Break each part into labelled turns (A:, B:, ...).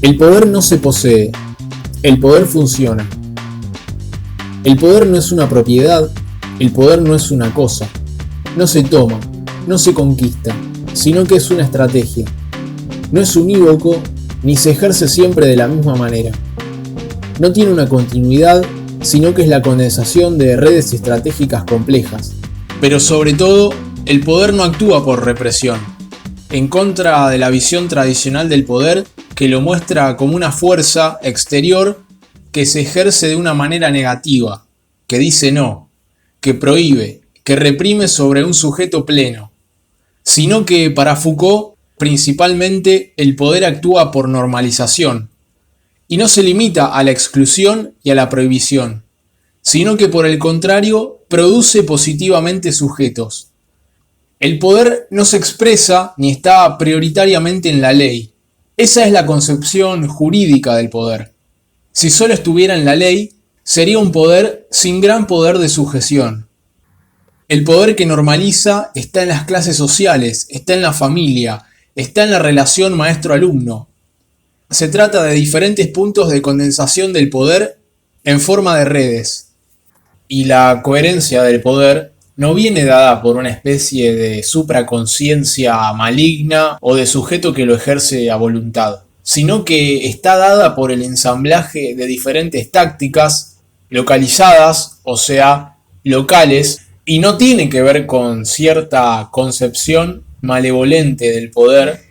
A: El poder no se posee, el poder funciona. El poder no es una propiedad, el poder no es una cosa. No se toma, no se conquista, sino que es una estrategia. No es unívoco, ni se ejerce siempre de la misma manera. No tiene una continuidad, sino que es la condensación de redes estratégicas complejas. Pero sobre todo, el poder no actúa por represión, en contra de la visión tradicional del poder que lo muestra como una fuerza exterior que se ejerce de una manera negativa, que dice no, que prohíbe, que reprime sobre un sujeto pleno, sino que para Foucault principalmente el poder actúa por normalización, y no se limita a la exclusión y a la prohibición, sino que por el contrario produce positivamente sujetos. El poder no se expresa ni está prioritariamente en la ley. Esa es la concepción jurídica del poder. Si solo estuviera en la ley, sería un poder sin gran poder de sujeción. El poder que normaliza está en las clases sociales, está en la familia, está en la relación maestro-alumno. Se trata de diferentes puntos de condensación del poder en forma de redes. Y la coherencia del poder no viene dada por una especie de supraconciencia maligna o de sujeto que lo ejerce a voluntad, sino que está dada por el ensamblaje de diferentes tácticas localizadas, o sea, locales, y no tiene que ver con cierta concepción malevolente del poder,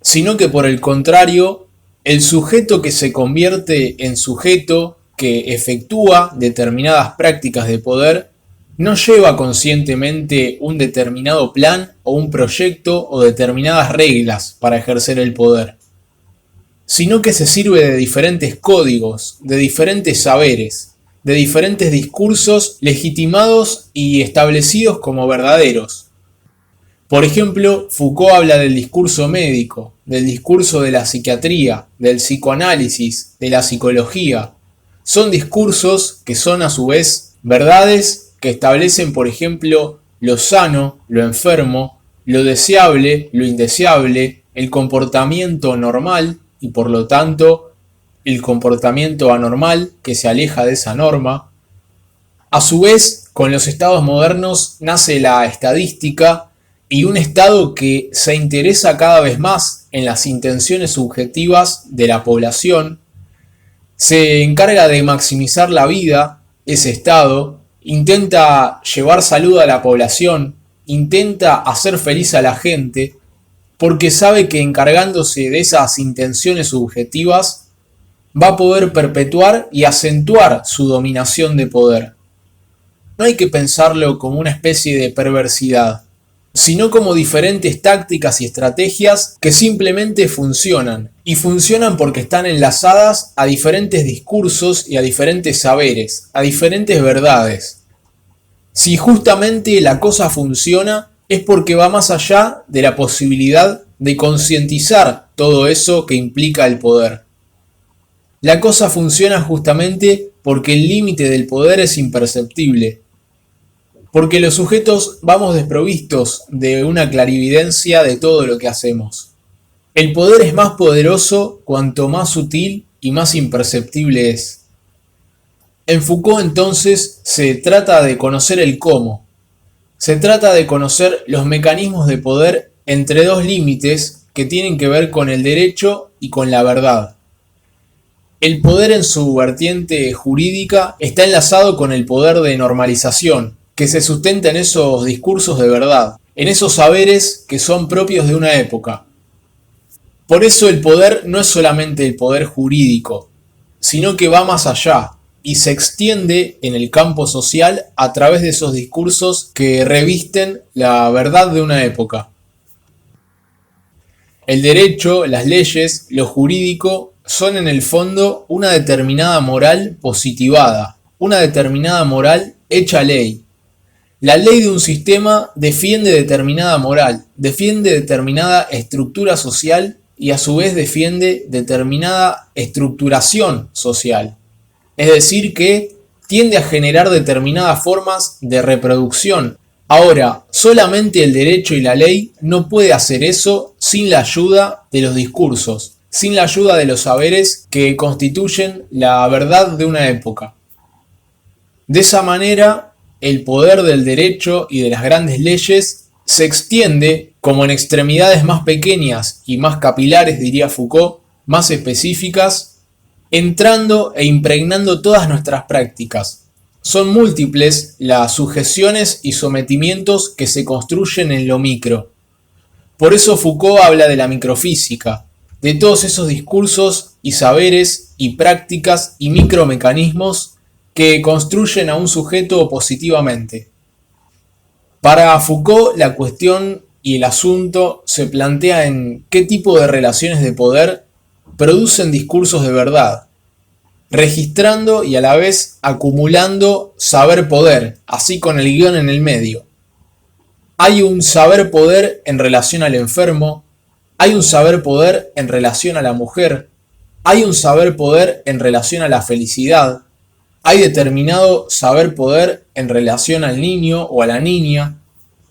A: sino que por el contrario, el sujeto que se convierte en sujeto que efectúa determinadas prácticas de poder no lleva conscientemente un determinado plan o un proyecto o determinadas reglas para ejercer el poder, sino que se sirve de diferentes códigos, de diferentes saberes, de diferentes discursos legitimados y establecidos como verdaderos. Por ejemplo, Foucault habla del discurso médico, del discurso de la psiquiatría, del psicoanálisis, de la psicología. Son discursos que son a su vez verdades que establecen, por ejemplo, lo sano, lo enfermo, lo deseable, lo indeseable, el comportamiento normal y por lo tanto el comportamiento anormal que se aleja de esa norma. A su vez, con los estados modernos nace la estadística y un estado que se interesa cada vez más en las intenciones subjetivas de la población. Se encarga de maximizar la vida, ese estado, intenta llevar salud a la población, intenta hacer feliz a la gente, porque sabe que encargándose de esas intenciones subjetivas va a poder perpetuar y acentuar su dominación de poder. No hay que pensarlo como una especie de perversidad, sino como diferentes tácticas y estrategias que simplemente funcionan, y funcionan porque están enlazadas a diferentes discursos y a diferentes saberes, a diferentes verdades. Si justamente la cosa funciona, es porque va más allá de la posibilidad de concientizar todo eso que implica el poder. La cosa funciona justamente porque el límite del poder es imperceptible, porque los sujetos vamos desprovistos de una clarividencia de todo lo que hacemos. El poder es más poderoso cuanto más sutil y más imperceptible es. En Foucault entonces se trata de conocer el cómo. Se trata de conocer los mecanismos de poder entre dos límites que tienen que ver con el derecho y con la verdad. El poder en su vertiente jurídica está enlazado con el poder de normalización, que se sustenta en esos discursos de verdad, en esos saberes que son propios de una época. Por eso el poder no es solamente el poder jurídico, sino que va más allá y se extiende en el campo social a través de esos discursos que revisten la verdad de una época. El derecho, las leyes, lo jurídico son en el fondo una determinada moral positivada, una determinada moral hecha ley. La ley de un sistema defiende determinada moral, defiende determinada estructura social y a su vez defiende determinada estructuración social. Es decir, que tiende a generar determinadas formas de reproducción. Ahora, solamente el derecho y la ley no puede hacer eso sin la ayuda de los discursos, sin la ayuda de los saberes que constituyen la verdad de una época. De esa manera, el poder del derecho y de las grandes leyes se extiende como en extremidades más pequeñas y más capilares, diría Foucault, más específicas, entrando e impregnando todas nuestras prácticas. Son múltiples las sujeciones y sometimientos que se construyen en lo micro. Por eso Foucault habla de la microfísica, de todos esos discursos y saberes y prácticas y micromecanismos que construyen a un sujeto positivamente. Para Foucault, la cuestión y el asunto se plantea en qué tipo de relaciones de poder producen discursos de verdad, registrando y a la vez acumulando saber-poder, así con el guión en el medio. Hay un saber-poder en relación al enfermo, hay un saber-poder en relación a la mujer, hay un saber-poder en relación a la felicidad, hay determinado saber-poder en relación al niño o a la niña,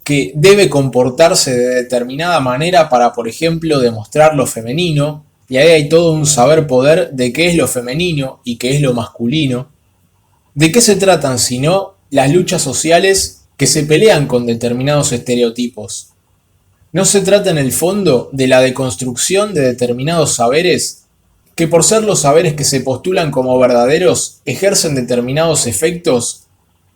A: que debe comportarse de determinada manera para, por ejemplo, demostrar lo femenino, y ahí hay todo un saber-poder de qué es lo femenino y qué es lo masculino. ¿De qué se tratan sino las luchas sociales que se pelean con determinados estereotipos? ¿No se trata en el fondo de la deconstrucción de determinados saberes que, por ser los saberes que se postulan como verdaderos, ejercen determinados efectos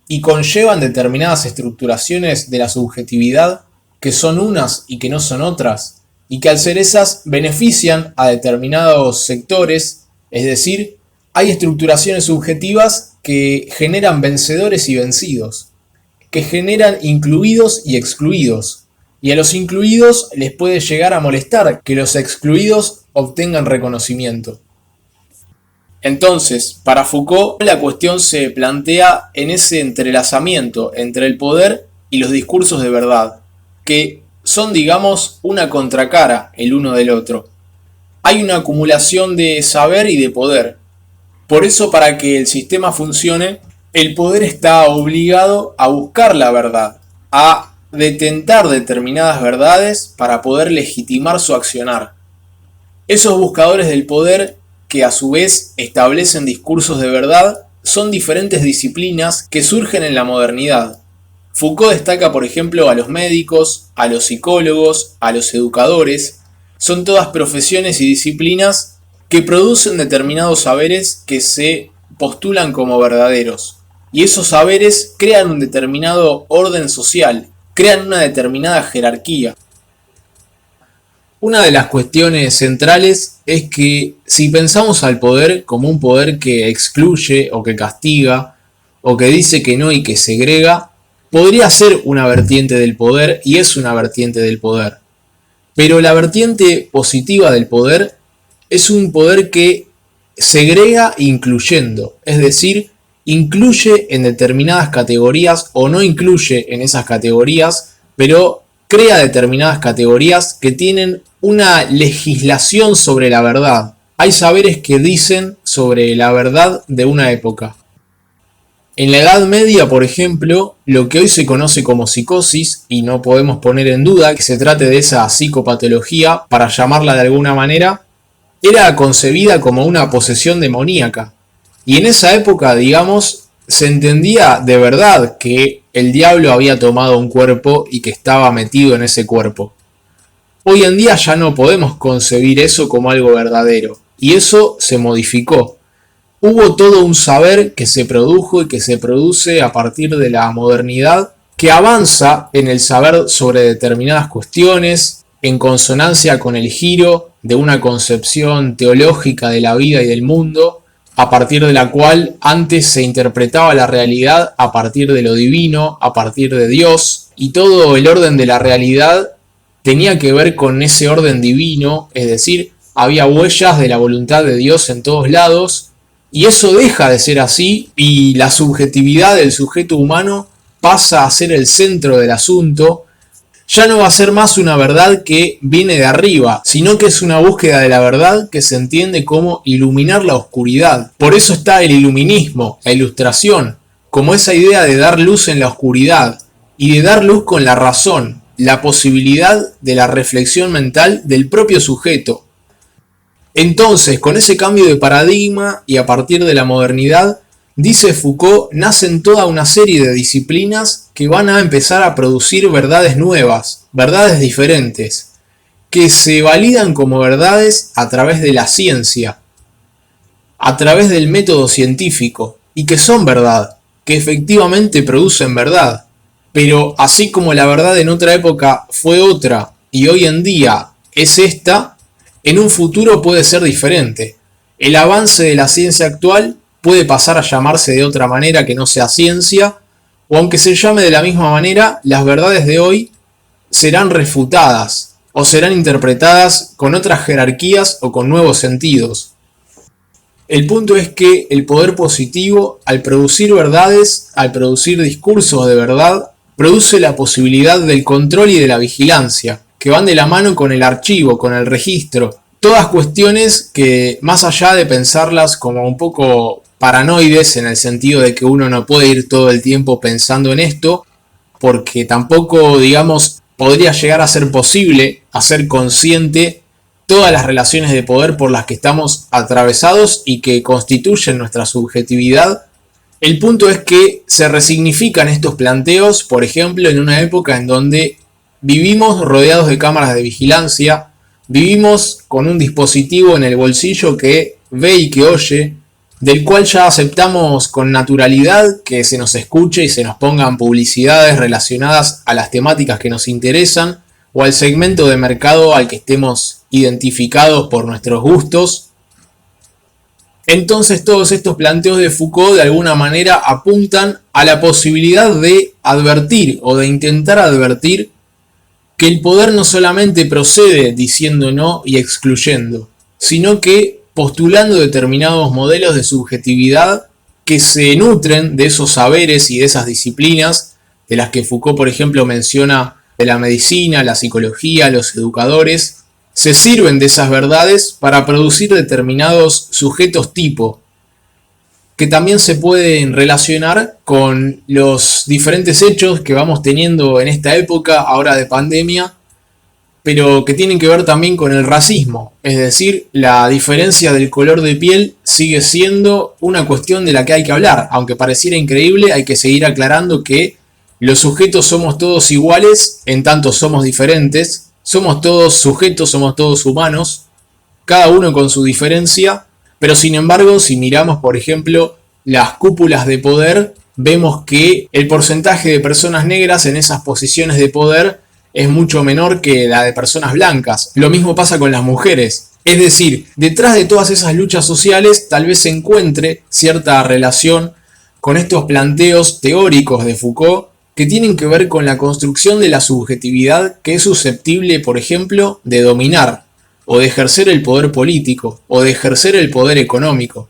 A: y conllevan determinadas estructuraciones de la subjetividad que son unas y que no son otras, y que al ser esas benefician a determinados sectores? Es decir, hay estructuraciones subjetivas que generan vencedores y vencidos, que generan incluidos y excluidos, y a los incluidos les puede llegar a molestar que los excluidos obtengan reconocimiento. Entonces, para Foucault, la cuestión se plantea en ese entrelazamiento entre el poder y los discursos de verdad, que son, digamos, una contracara el uno del otro. Hay una acumulación de saber y de poder. Por eso, para que el sistema funcione, el poder está obligado a buscar la verdad, a detentar determinadas verdades para poder legitimar su accionar. Esos buscadores del poder, que a su vez establecen discursos de verdad, son diferentes disciplinas que surgen en la modernidad. Foucault destaca, por ejemplo, a los médicos, a los psicólogos, a los educadores. Son todas profesiones y disciplinas que producen determinados saberes que se postulan como verdaderos. Y esos saberes crean un determinado orden social, crean una determinada jerarquía. Una de las cuestiones centrales es que si pensamos al poder como un poder que excluye o que castiga o que dice que no y que segrega, podría ser una vertiente del poder y es una vertiente del poder. Pero la vertiente positiva del poder es un poder que segrega incluyendo, es decir, incluye en determinadas categorías o no incluye en esas categorías, pero crea determinadas categorías que tienen una legislación sobre la verdad. Hay saberes que dicen sobre la verdad de una época. En la Edad Media, por ejemplo, lo que hoy se conoce como psicosis, y no podemos poner en duda que se trate de esa psicopatología, para llamarla de alguna manera, era concebida como una posesión demoníaca. Y en esa época, digamos, se entendía de verdad que el diablo había tomado un cuerpo y que estaba metido en ese cuerpo. Hoy en día ya no podemos concebir eso como algo verdadero, y eso se modificó. Hubo todo un saber que se produjo y que se produce a partir de la modernidad, que avanza en el saber sobre determinadas cuestiones, en consonancia con el giro de una concepción teológica de la vida y del mundo, a partir de la cual antes se interpretaba la realidad a partir de lo divino, a partir de Dios, y todo el orden de la realidad tenía que ver con ese orden divino, es decir, había huellas de la voluntad de Dios en todos lados, y eso deja de ser así y la subjetividad del sujeto humano pasa a ser el centro del asunto. Ya no va a ser más una verdad que viene de arriba, sino que es una búsqueda de la verdad que se entiende como iluminar la oscuridad. Por eso está el iluminismo, la ilustración, como esa idea de dar luz en la oscuridad y de dar luz con la razón, la posibilidad de la reflexión mental del propio sujeto. Entonces, con ese cambio de paradigma y a partir de la modernidad, dice Foucault, nacen toda una serie de disciplinas que van a empezar a producir verdades nuevas, verdades diferentes, que se validan como verdades a través de la ciencia, a través del método científico, y que son verdad, que efectivamente producen verdad. Pero así como la verdad en otra época fue otra y hoy en día es esta, en un futuro puede ser diferente. El avance de la ciencia actual puede pasar a llamarse de otra manera que no sea ciencia, o aunque se llame de la misma manera, las verdades de hoy serán refutadas o serán interpretadas con otras jerarquías o con nuevos sentidos. El punto es que el poder positivo, al producir verdades, al producir discursos de verdad, produce la posibilidad del control y de la vigilancia, que van de la mano con el archivo, con el registro. Todas cuestiones que, más allá de pensarlas como un poco paranoides, en el sentido de que uno no puede ir todo el tiempo pensando en esto, porque tampoco, digamos, podría llegar a ser posible hacer consciente todas las relaciones de poder por las que estamos atravesados y que constituyen nuestra subjetividad. El punto es que se resignifican estos planteos, por ejemplo, en una época en donde vivimos rodeados de cámaras de vigilancia, vivimos con un dispositivo en el bolsillo que ve y que oye, del cual ya aceptamos con naturalidad que se nos escuche y se nos pongan publicidades relacionadas a las temáticas que nos interesan o al segmento de mercado al que estemos identificados por nuestros gustos. Entonces todos estos planteos de Foucault de alguna manera apuntan a la posibilidad de advertir o de intentar advertir que el poder no solamente procede diciendo no y excluyendo, sino que postulando determinados modelos de subjetividad que se nutren de esos saberes y de esas disciplinas de las que Foucault, por ejemplo, menciona de la medicina, la psicología, los educadores, se sirven de esas verdades para producir determinados sujetos tipo, que también se pueden relacionar con los diferentes hechos que vamos teniendo en esta época, ahora de pandemia, pero que tienen que ver también con el racismo. Es decir, la diferencia del color de piel sigue siendo una cuestión de la que hay que hablar. Aunque pareciera increíble, hay que seguir aclarando que los sujetos somos todos iguales, en tanto somos diferentes. Somos todos sujetos, somos todos humanos, cada uno con su diferencia, pero sin embargo, si miramos, por ejemplo, las cúpulas de poder, vemos que el porcentaje de personas negras en esas posiciones de poder es mucho menor que la de personas blancas. Lo mismo pasa con las mujeres. Es decir, detrás de todas esas luchas sociales tal vez se encuentre cierta relación con estos planteos teóricos de Foucault que tienen que ver con la construcción de la subjetividad que es susceptible, por ejemplo, de dominar, o de ejercer el poder político, o de ejercer el poder económico.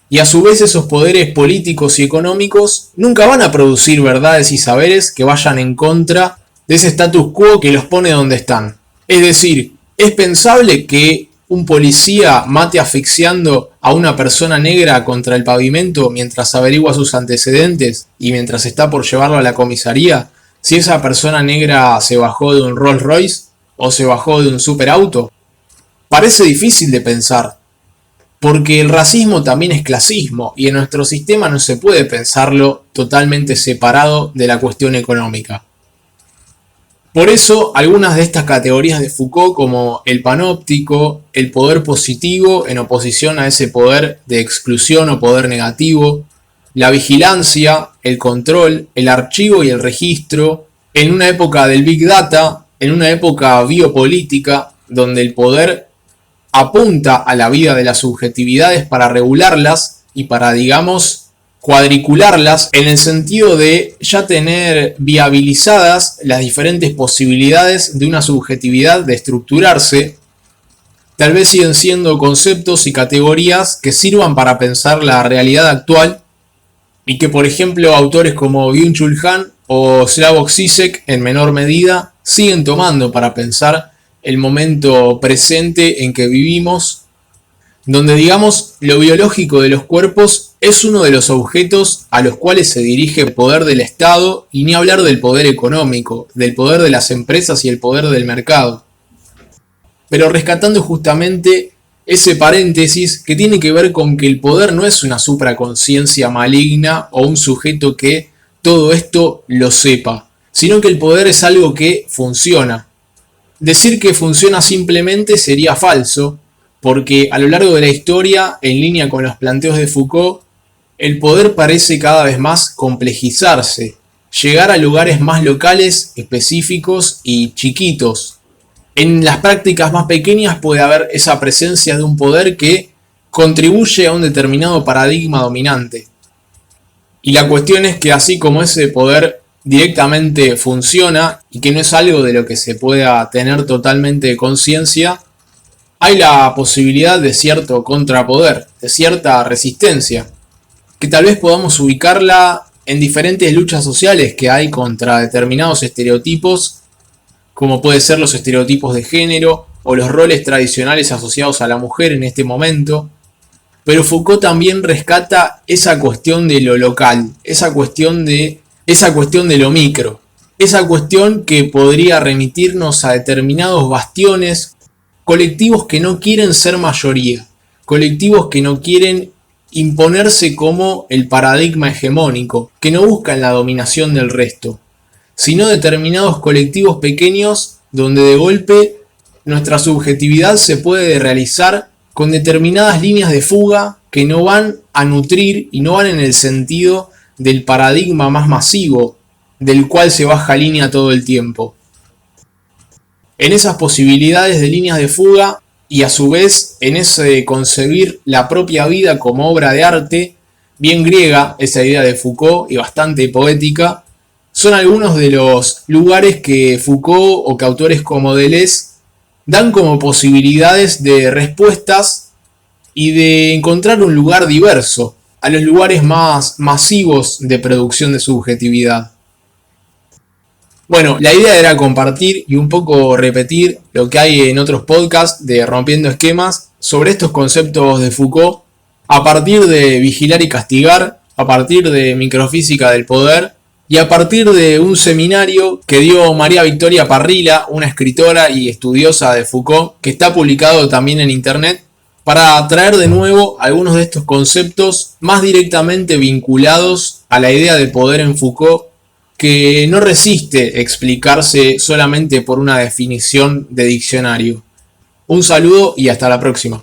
A: Y a su vez esos poderes políticos y económicos nunca van a producir verdades y saberes que vayan en contra de ese status quo que los pone donde están. Es decir, es pensable que un policía mate asfixiando a una persona negra contra el pavimento mientras averigua sus antecedentes y mientras está por llevarlo a la comisaría, si esa persona negra se bajó de un Rolls Royce o se bajó de un superauto. Parece difícil de pensar, porque el racismo también es clasismo y en nuestro sistema no se puede pensarlo totalmente separado de la cuestión económica. Por eso, algunas de estas categorías de Foucault, como el panóptico, el poder positivo en oposición a ese poder de exclusión o poder negativo, la vigilancia, el control, el archivo y el registro, en una época del Big Data, en una época biopolítica, donde el poder apunta a la vida de las subjetividades para regularlas y para, digamos, cuadricularlas en el sentido de ya tener viabilizadas las diferentes posibilidades de una subjetividad de estructurarse, tal vez siguen siendo conceptos y categorías que sirvan para pensar la realidad actual y que, por ejemplo, autores como Byung-Chul Han o Slavoj Žižek en menor medida siguen tomando para pensar el momento presente en que vivimos, donde, digamos, lo biológico de los cuerpos es uno de los objetos a los cuales se dirige el poder del Estado, y ni hablar del poder económico, del poder de las empresas y el poder del mercado. Pero rescatando justamente ese paréntesis que tiene que ver con que el poder no es una supraconciencia maligna o un sujeto que todo esto lo sepa, sino que el poder es algo que funciona. Decir que funciona simplemente sería falso, porque a lo largo de la historia, en línea con los planteos de Foucault, el poder parece cada vez más complejizarse, llegar a lugares más locales, específicos y chiquitos. En las prácticas más pequeñas puede haber esa presencia de un poder que contribuye a un determinado paradigma dominante. Y la cuestión es que así como ese poder directamente funciona y que no es algo de lo que se pueda tener totalmente conciencia, hay la posibilidad de cierto contrapoder, de cierta resistencia, que tal vez podamos ubicarla en diferentes luchas sociales que hay contra determinados estereotipos, como pueden ser los estereotipos de género o los roles tradicionales asociados a la mujer en este momento. Pero Foucault también rescata esa cuestión de lo local, esa cuestión de lo micro, esa cuestión que podría remitirnos a determinados bastiones, colectivos que no quieren ser mayoría, colectivos que no quieren imponerse como el paradigma hegemónico, que no buscan la dominación del resto, sino determinados colectivos pequeños donde de golpe nuestra subjetividad se puede realizar con determinadas líneas de fuga que no van a nutrir y no van en el sentido del paradigma más masivo, del cual se baja línea todo el tiempo. En esas posibilidades de líneas de fuga y a su vez en ese de concebir la propia vida como obra de arte, bien griega esa idea de Foucault y bastante poética, son algunos de los lugares que Foucault o que autores como Deleuze dan como posibilidades de respuestas y de encontrar un lugar diverso a los lugares más masivos de producción de subjetividad. Bueno, la idea era compartir y un poco repetir lo que hay en otros podcasts de Rompiendo Esquemas sobre estos conceptos de Foucault a partir de Vigilar y Castigar, a partir de Microfísica del Poder y a partir de un seminario que dio María Victoria Parrilla, una escritora y estudiosa de Foucault, que está publicado también en internet, para traer de nuevo algunos de estos conceptos más directamente vinculados a la idea de poder en Foucault, que no resiste explicarse solamente por una definición de diccionario. Un saludo y hasta la próxima.